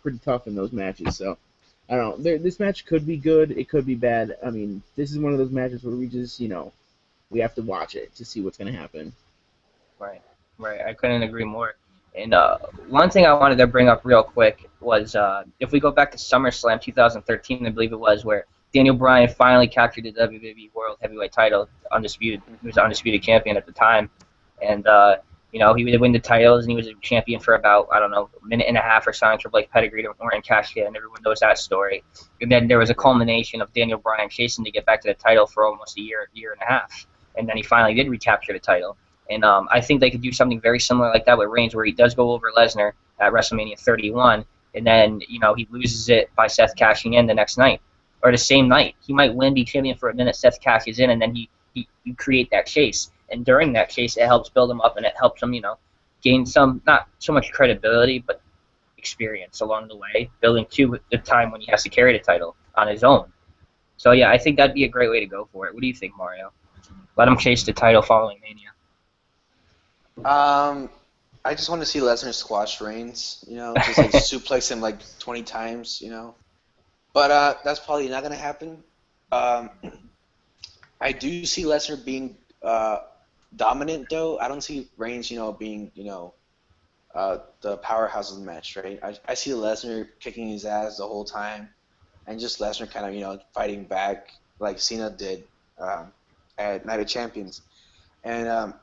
pretty tough in those matches. So I don't know. This match could be good. It could be bad. I mean, this is one of those matches where we just, we have to watch it to see what's going to happen. Right. I couldn't agree more. And one thing I wanted to bring up real quick was if we go back to SummerSlam 2013, I believe it was, where Daniel Bryan finally captured the WWE World Heavyweight title, undisputed. He was the undisputed champion at the time. And, he would win the titles, and he was a champion for about, I don't know, a minute and a half or so, and Triple H pedigree Orton cashed in, and everyone knows that story. And then there was a culmination of Daniel Bryan chasing to get back to the title for almost a year and a half. and then he finally did recapture the title. And I think they could do something very similar like that with Reigns, where he does go over Lesnar at WrestleMania 31, and then he loses it by Seth cashing in the next night or the same night. He might win, be champion for a minute, Seth cashes in, and then you create that chase. And during that chase, it helps build him up, and it helps him, gain some, not so much credibility, but experience along the way, building to the time when he has to carry the title on his own. So, yeah, I think that'd be a great way to go for it. What do you think, Mario? Let him chase the title following Mania. I just want to see Lesnar squash Reigns, just like suplex him like 20 times, But that's probably not going to happen. I do see Lesnar being dominant, though. I don't see Reigns, being, the powerhouse of the match, right? I see Lesnar kicking his ass the whole time, and just Lesnar kind of, fighting back like Cena did at Night of Champions. And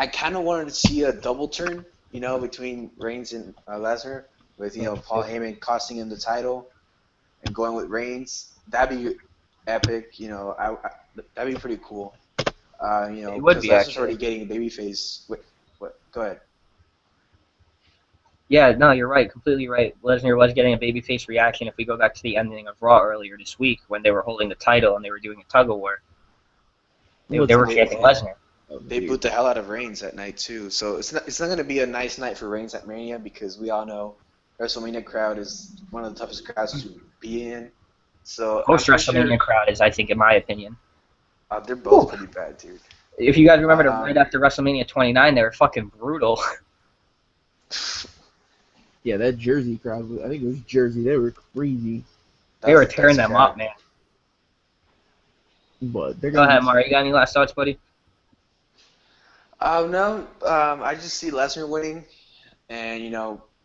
I kind of wanted to see a double turn, between Reigns and Lesnar, with, Paul Heyman costing him the title and going with Reigns. That'd be epic, that'd be pretty cool. It would be, Lesnar's already getting a babyface. What? Go ahead. Yeah, no, you're right, completely right. Lesnar was getting a babyface reaction if we go back to the ending of Raw earlier this week when they were holding the title and they were doing a tug-of-war. They were chanting Lesnar. They booed the hell out of Reigns that night too, so it's not going to be a nice night for Reigns at Mania because we all know WrestleMania crowd is one of the toughest crowds to be in. So Post WrestleMania crowd is, I think, in my opinion. They're both pretty bad, dude. If you guys remember, right after WrestleMania 29, they were fucking brutal. Yeah, that Jersey crowd. I think it was Jersey. They were crazy. They were tearing them up, man. But they're Go ahead, Mario. You got any last thoughts, buddy? No. I just see Lesnar winning, and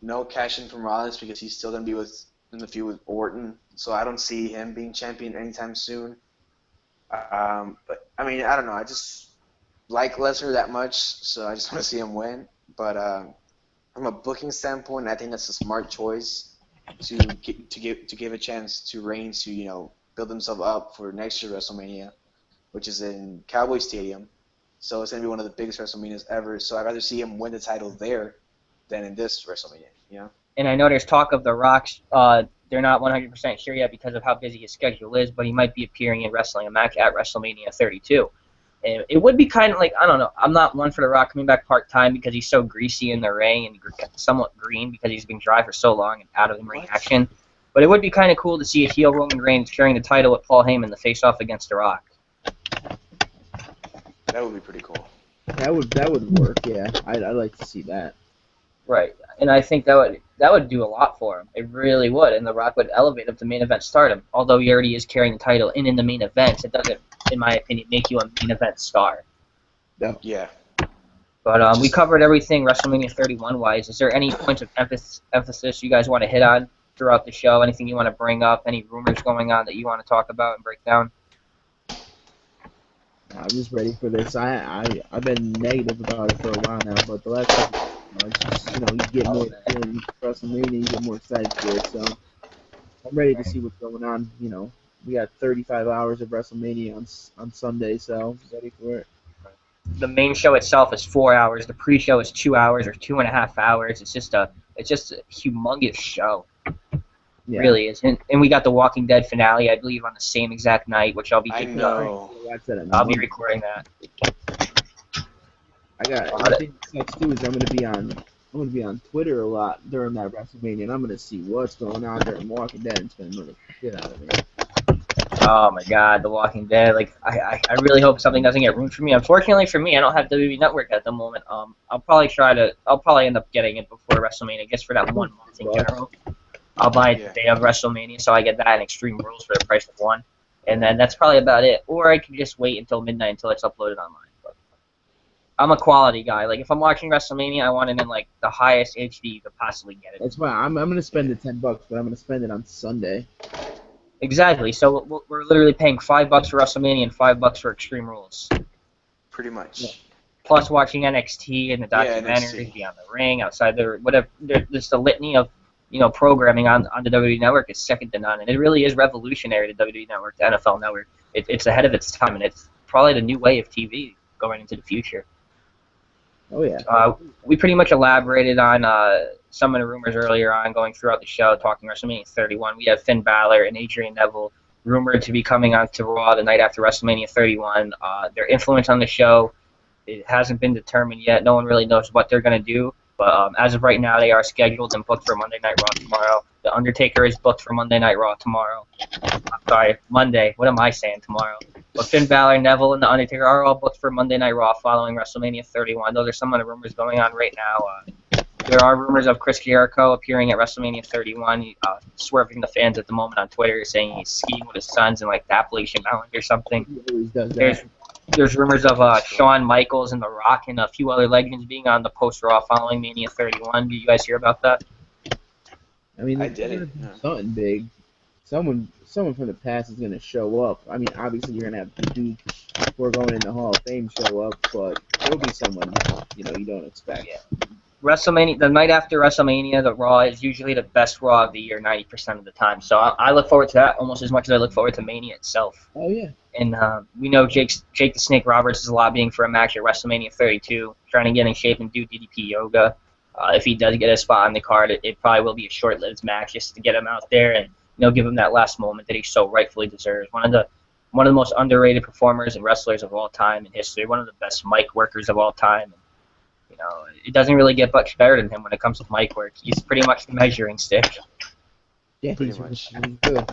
no cash in from Rollins because he's still gonna be in the feud with Orton. So I don't see him being champion anytime soon. But I mean, I don't know. I just like Lesnar that much, so I just want to see him win. But from a booking standpoint, I think that's a smart choice to give a chance to Reigns to build himself up for next year's WrestleMania, which is in Cowboy Stadium. So it's going to be one of the biggest WrestleManias ever. So I'd rather see him win the title there than in this WrestleMania, And I know there's talk of The Rock's. They're not 100% sure yet because of how busy his schedule is, but he might be appearing and wrestling a match at WrestleMania 32. And it would be kind of like, I don't know, I'm not one for The Rock coming back part-time because he's so greasy in the ring and somewhat green because he's been dry for so long and out of ring action. But it would be kind of cool to see a heel Roman Reigns carrying the title with Paul Heyman the face-off against The Rock. That would be pretty cool. That would work, yeah. I'd like to see that. Right, and I think that would do a lot for him. It really would, and The Rock would elevate him to main event stardom. Although he already is carrying the title and in the main events, it doesn't, in my opinion, make you a main event star. No. Yeah. But we covered everything WrestleMania 31 wise. Is there any points of emphasis you guys want to hit on throughout the show? Anything you want to bring up? Any rumors going on that you want to talk about and break down? I'm just ready for this. I've been negative about it for a while now, but the last couple, it's just, you get more feeling WrestleMania, you get more excited for it. So I'm ready to see what's going on. We got 35 hours of WrestleMania on Sunday, so I'm ready for it. The main show itself is 4 hours. The pre-show is 2 hours or 2.5 hours. It's just a humongous show. Yeah. Really is. And we got the Walking Dead finale, I believe, on the same exact night, which I'll be I know. I'll be recording that. I think next too is I'm gonna be on Twitter a lot during that WrestleMania, and I'm gonna see what's going on during Walking Dead and spend the shit out of it. Oh my God, The Walking Dead! Like I really hope something doesn't get ruined for me. Unfortunately for me, I don't have WWE Network at the moment. I'll probably end up getting it before WrestleMania, just for that 1 month in general. I'll buy it the day of WrestleMania, so I get that and Extreme Rules for the price of one. And then that's probably about it. Or I can just wait until midnight until it's uploaded online. But I'm a quality guy. Like, if I'm watching WrestleMania, I want it in, like, the highest HD you could possibly get it. That's why I'm going to spend the $10, but I'm going to spend it on Sunday. Exactly. So we're literally paying $5 for WrestleMania and $5 for Extreme Rules. Pretty much. Yeah. Plus watching NXT and the documentaries, Beyond the Ring, outside the whatever. There's the litany of programming on the WWE Network is second to none, and it really is revolutionary. The WWE Network, the NFL Network, it's ahead of its time, and it's probably the new way of TV going into the future. Oh yeah. We pretty much elaborated on some of the rumors earlier on, going throughout the show, talking WrestleMania 31. We have Finn Balor and Adrian Neville rumored to be coming on to Raw the night after WrestleMania 31. Their influence on the show, it hasn't been determined yet. No one really knows what they're going to do. But as of right now, they are scheduled and booked for Monday Night Raw tomorrow. The Undertaker is booked for Monday Night Raw tomorrow. Sorry, Monday. What am I saying tomorrow? But Finn Balor, Neville, and The Undertaker are all booked for Monday Night Raw following WrestleMania 31. Those are some of the rumors going on right now. There are rumors of Chris Jericho appearing at WrestleMania 31, swerving the fans at the moment on Twitter, saying he's skiing with his sons in like the Appalachian Mountains or something. He always does that. There's rumors of Shawn Michaels and The Rock and a few other legends being on the Post Raw following Mania 31. Do you guys hear about that? I mean, I did it. Something big. Someone from the past is gonna show up. I mean, obviously you're gonna have the Duke who are going in the Hall of Fame show up, but there'll be someone you don't expect. Yeah. WrestleMania, the night after WrestleMania, the Raw is usually the best Raw of the year 90% of the time. So I look forward to that almost as much as I look forward to Mania itself. Oh yeah. And we know Jake the Snake Roberts is lobbying for a match at WrestleMania 32, trying to get in shape and do DDP yoga. If he does get a spot on the card, it probably will be a short-lived match just to get him out there and give him that last moment that he so rightfully deserves. One of the most underrated performers and wrestlers of all time in history. One of the best mic workers of all time. It doesn't really get much better than him when it comes to mic work. He's pretty much the measuring stick. Yeah, pretty much. He's good.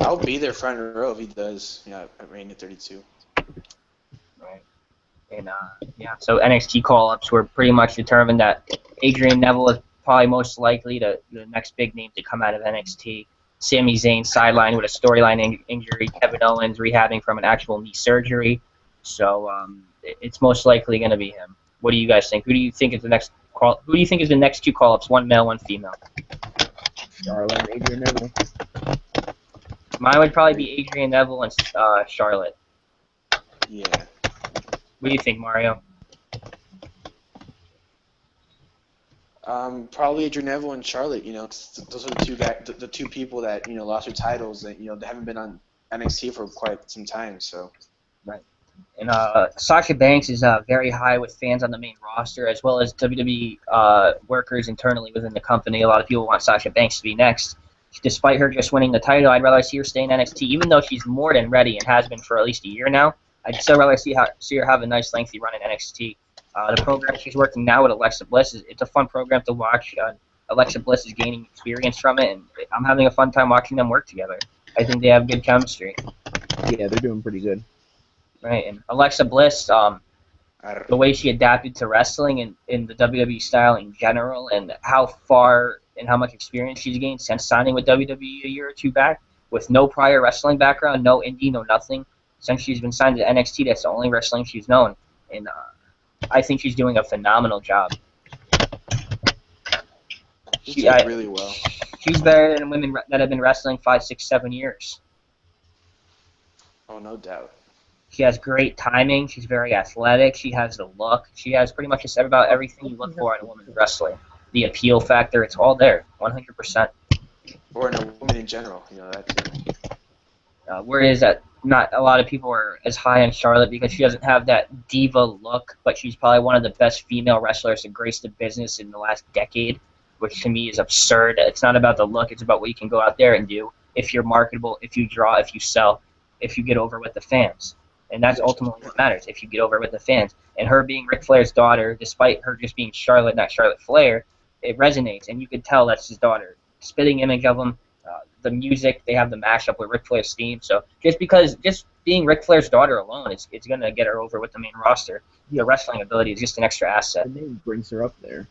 I'll be there front row if he does. At Mania 32. Right. And so NXT call-ups were pretty much determined that Adrian Neville is probably most likely the next big name to come out of NXT. Sami Zayn sidelined with a storyline injury. Kevin Owens rehabbing from an actual knee surgery. So it's most likely going to be him. What do you guys think? Who do you think is the next two call-ups? One male, one female. Charlotte, Adrian Neville. Mine would probably be Adrian Neville and Charlotte. Yeah. What do you think, Mario? Probably Adrian Neville and Charlotte. Those are the two people that lost their titles that they haven't been on NXT for quite some time. So. Right. And Sasha Banks is very high with fans on the main roster, as well as WWE workers internally within the company. A lot of people want Sasha Banks to be next. Despite her just winning the title, I'd rather see her stay in NXT, even though she's more than ready and has been for at least a year now. I'd still rather see her have a nice, lengthy run in NXT. The program she's working now with Alexa Bliss, it's a fun program to watch. Alexa Bliss is gaining experience from it, and I'm having a fun time watching them work together. I think they have good chemistry. Yeah, they're doing pretty good. Right, and Alexa Bliss, the way she adapted to wrestling in the WWE style in general, and how far and how much experience she's gained since signing with WWE a year or two back, with no prior wrestling background, no indie, no nothing. Since she's been signed to NXT, that's the only wrestling she's known, and I think she's doing a phenomenal job. She's doing really well. She's better than women that have been wrestling 5, 6, 7 years. Oh, no doubt. She has great timing. She's very athletic. She has the look. She has pretty much just about everything you look for in a woman's wrestling. The appeal factor, it's all there, 100%. Or in a woman in general, that too. Whereas not a lot of people are as high on Charlotte because she doesn't have that diva look, but she's probably one of the best female wrestlers to grace the business in the last decade, which to me is absurd. It's not about the look. It's about what you can go out there and do. If you're marketable, if you draw, if you sell, if you get over with the fans. And that's ultimately what matters, if you get over with the fans. And her being Ric Flair's daughter, despite her just being Charlotte, not Charlotte Flair, it resonates, and you can tell that's his daughter. Spitting image of him, the music, they have the mashup with Ric Flair's theme. So just being Ric Flair's daughter alone, it's going to get her over with the main roster. The wrestling ability is just an extra asset. The name brings her up there.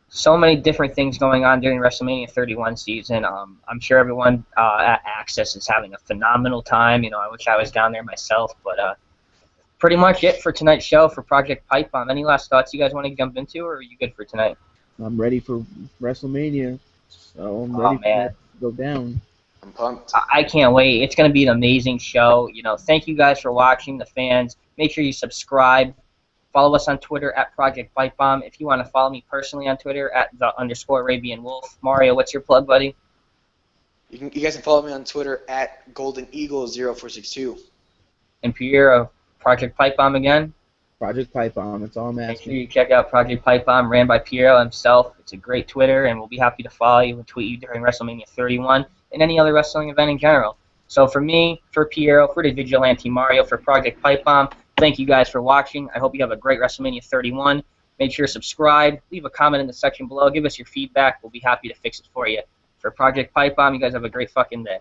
So many different things going on during WrestleMania 31 season. I'm sure everyone at Access is having a phenomenal time. I wish I was down there myself, but pretty much it for tonight's show for Project Pipebomb. Any last thoughts you guys want to jump into, or are you good for tonight? I'm ready for WrestleMania, so I'm ready for that to go down. I'm pumped. I can't wait. It's going to be an amazing show. Thank you guys for watching, the fans. Make sure you subscribe. Follow us on Twitter at Project Pipebomb. If you want to follow me personally on Twitter at _Arabian Wolf. Mario, what's your plug, buddy? You guys can follow me on Twitter at Golden Eagle 0462. And Pierre, Project Pipe Bomb again. Project Pipe Bomb. That's all I'm Make sure asking. you check out Project Pipe Bomb, ran by Piero himself. It's a great Twitter, and we'll be happy to follow you and tweet you during WrestleMania 31 and any other wrestling event in general. So for me, for Piero, for the Vigilante Mario, for Project Pipe Bomb, thank you guys for watching. I hope you have a great WrestleMania 31. Make sure to subscribe, leave a comment in the section below, give us your feedback. We'll be happy to fix it for you. For Project Pipe Bomb, you guys have a great fucking day.